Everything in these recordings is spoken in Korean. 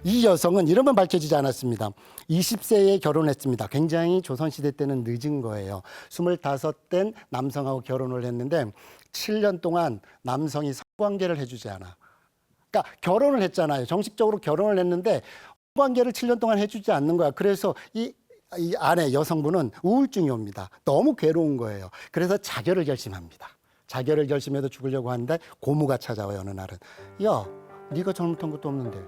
이 여성은 이름은 밝혀지지 않았습니다. 20세에 결혼했습니다. 굉장히 조선시대 때는 늦은 거예요. 25된 남성하고 결혼을 했는데 7년 동안 남성이 성관계를 해주지 않아. 그러니까 결혼을 했잖아요. 정식적으로 결혼을 했는데 성관계를 7년 동안 해주지 않는 거야. 그래서 이 아내 여성분은 우울증이 옵니다. 너무 괴로운 거예요. 그래서 자결을 결심합니다. 자결을 결심해도 죽으려고 하는데 고모가 찾아와요. 어느 날은. 야, 네가 잘못한 것도 없는데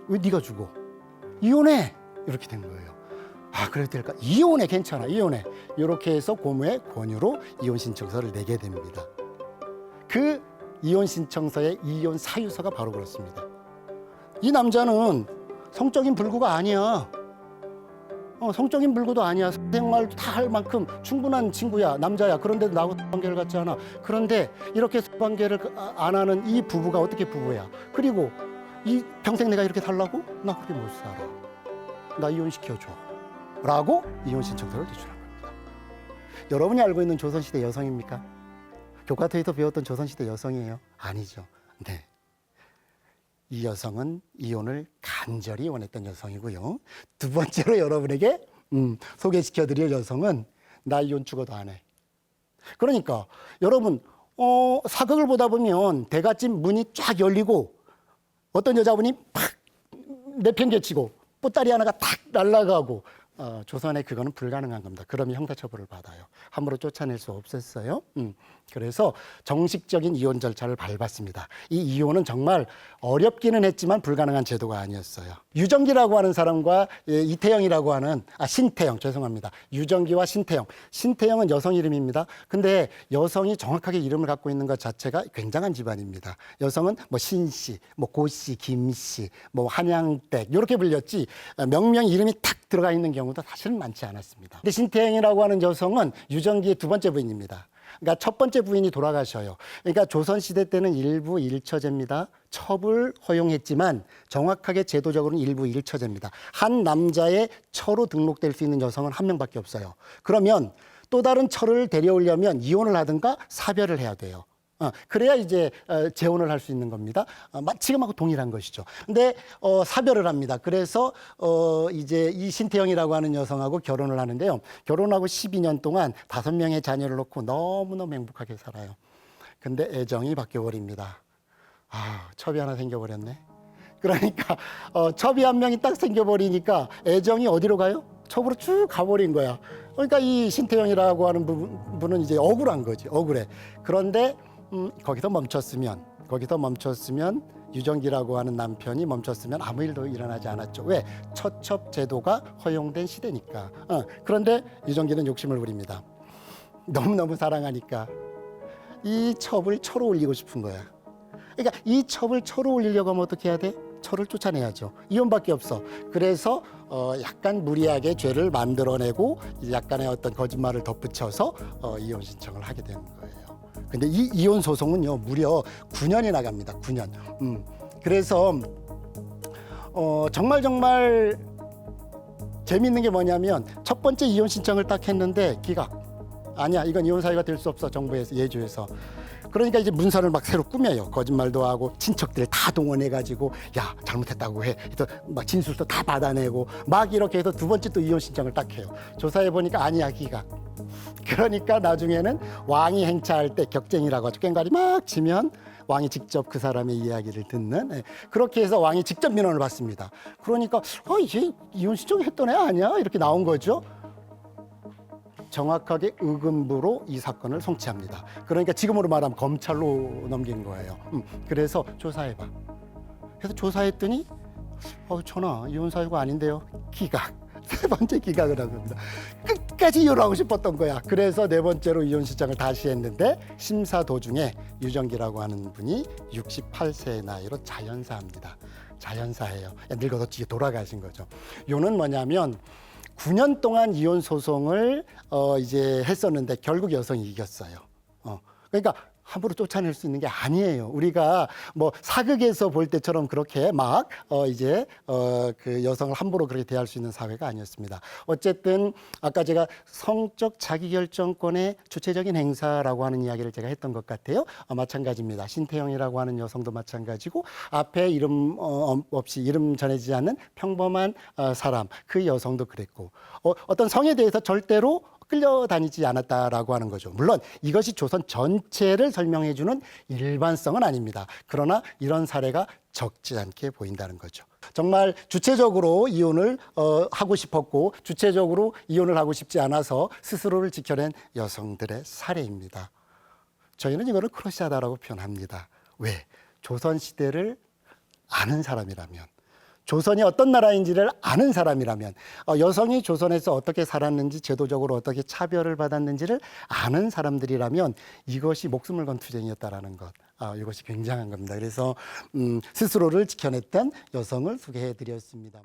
왜 네가 죽어? 이혼해! 이렇게 된 거예요. 아, 그래도 될까? 이혼해, 괜찮아, 이혼해. 이렇게 해서 고모의 권유로 이혼 신청서를 내게 됩니다. 그 이혼 신청서의 이혼 사유서가 바로 그렇습니다. 이 남자는 성적인 불구가 아니야. 성적인 불구도 아니야. 생활도 다 할 만큼 충분한 친구야, 남자야. 그런데도 나하고 관계를 갖지 않아. 그런데 이렇게 관계를 안 하는 이 부부가 어떻게 부부야? 그리고 이 평생 내가 이렇게 살라고? 나 그렇게 못 살아. 나 이혼시켜줘. 라고 이혼 신청서를 제출한 겁니다. 여러분이 알고 있는 조선시대 여성입니까? 교과서에서 배웠던 조선시대 여성이에요? 아니죠. 네. 이 여성은 이혼을 간절히 원했던 여성이고요. 두 번째로 여러분에게 소개시켜드릴 여성은 나 이혼 죽어도 안 해. 그러니까 여러분 사극을 보다 보면 대갓집 문이 쫙 열리고 어떤 여자분이 팍 내팽개치고 보따리 하나가 탁 날아가고 조선에 그거는 불가능한 겁니다. 그러면 형사처벌을 받아요. 함부로 쫓아낼 수 없었어요. 그래서 정식적인 이혼 절차를 밟았습니다. 이 이혼은 정말 어렵기는 했지만 불가능한 제도가 아니었어요. 유정기라고 하는 사람과 이태영이라고 하는 신태영, 죄송합니다. 유정기와 신태영. 신태영은 여성 이름입니다. 근데 여성이 정확하게 이름을 갖고 있는 것 자체가 굉장한 집안입니다. 여성은 뭐 신씨, 뭐 고씨, 김씨, 뭐 한양댁 이렇게 불렸지 명명 이름이 탁 들어가 있는 경우도 사실은 많지 않았습니다. 근데 신태영이라고 하는 여성은 유정기의 두 번째 부인입니다. 그러니까 첫 번째 부인이 돌아가셔요. 그러니까 조선시대 때는 일부 일처제입니다. 첩을 허용했지만 정확하게 제도적으로는 일부 일처제입니다. 한 남자의 처로 등록될 수 있는 여성은 한 명밖에 없어요. 그러면 또 다른 처를 데려오려면 이혼을 하든가 사별을 해야 돼요. 그래야 이제 재혼을 할 수 있는 겁니다. 지금하고 동일한 것이죠. 근데 사별을 합니다. 그래서 이제 이 신태영이라고 하는 여성하고 결혼을 하는데요. 결혼하고 12년 동안 5명의 자녀를 놓고 너무너무 행복하게 살아요. 근데 애정이 바뀌어 버립니다. 첩이 하나 생겨버렸네. 그러니까 첩이 한 명이 딱 생겨버리니까 애정이 어디로 가요? 첩으로 쭉 가버린 거야. 그러니까 이 신태영이라고 하는 분은 이제 억울한 거지. 억울해. 그런데 거기서 멈췄으면 유정기라고 하는 남편이 멈췄으면 아무 일도 일어나지 않았죠. 왜? 처첩 제도가 허용된 시대니까. 그런데 유정기는 욕심을 부립니다. 너무너무 사랑하니까 이 첩을 처로 올리고 싶은 거야. 그러니까 이 첩을 처로 올리려고 하면 어떻게 해야 돼? 처를 쫓아내야죠. 이혼밖에 없어. 그래서 약간 무리하게 죄를 만들어내고 약간의 어떤 거짓말을 덧붙여서 이혼 신청을 하게 되는 거예요. 근데 이 이혼 소송은요 무려 9년이 나갑니다. 9년. 그래서 정말 재미있는 게 뭐냐면 첫 번째 이혼 신청을 딱 했는데 기각. 아니야, 이건 이혼 사유가 될 수 없어. 정부에서 예주에서. 그러니까 이제 문서를 막 새로 꾸며요. 거짓말도 하고 친척들 다 동원해가지고 야 잘못했다고 해. 그래서 막 진술서 다 받아내고 막 이렇게 해서 두 번째 또 이혼 신청을 딱 해요. 조사해 보니까 아니야, 기각. 그러니까 나중에는 왕이 행차할 때 격쟁이라고 하죠. 꽹과리 막 치면 왕이 직접 그 사람의 이야기를 듣는 그렇게 해서 왕이 직접 민원을 받습니다. 그러니까 얘 이혼 신청했던 애 아니야? 이렇게 나온 거죠. 정확하게 의금부로 이 사건을 송치합니다. 그러니까 지금으로 말하면 검찰로 넘긴 거예요. 그래서 조사해봐. 그래서 조사했더니 전하 이혼 사유가 아닌데요. 기각. 세 번째 기각을 한 겁니다. 끝까지 이혼하고 싶었던 거야. 그래서 네 번째로 이혼 신청을 다시 했는데 심사 도중에 유정기라고 하는 분이 68세의 나이로 자연사합니다. 자연사예요. 늙어서 뒤에 돌아가신 거죠. 요는 뭐냐면 9년 동안 이혼 소송을 이제 했었는데 결국 여성이 이겼어요. 그러니까 함부로 쫓아낼 수 있는 게 아니에요. 우리가 뭐 사극에서 볼 때처럼 그렇게 막 그 여성을 함부로 그렇게 대할 수 있는 사회가 아니었습니다. 어쨌든 아까 제가 성적 자기결정권의 주체적인 행사라고 하는 이야기를 제가 했던 것 같아요. 마찬가지입니다. 신태영이라고 하는 여성도 마찬가지고 앞에 이름 없이 이름 전해지지 않는 평범한 사람 그 여성도 그랬고 어떤 성에 대해서 절대로 끌려다니지 않았다라고 하는 거죠. 물론 이것이 조선 전체를 설명해주는 일반성은 아닙니다. 그러나 이런 사례가 적지 않게 보인다는 거죠. 정말 주체적으로 이혼을 하고 싶었고 주체적으로 이혼을 하고 싶지 않아서 스스로를 지켜낸 여성들의 사례입니다. 저희는 이거를 크로시아다라고 표현합니다. 왜? 조선시대를 아는 사람이라면 조선이 어떤 나라인지를 아는 사람이라면 여성이 조선에서 어떻게 살았는지 제도적으로 어떻게 차별을 받았는지를 아는 사람들이라면 이것이 목숨을 건 투쟁이었다라는 것 이것이 굉장한 겁니다. 그래서 스스로를 지켜냈던 여성을 소개해 드렸습니다.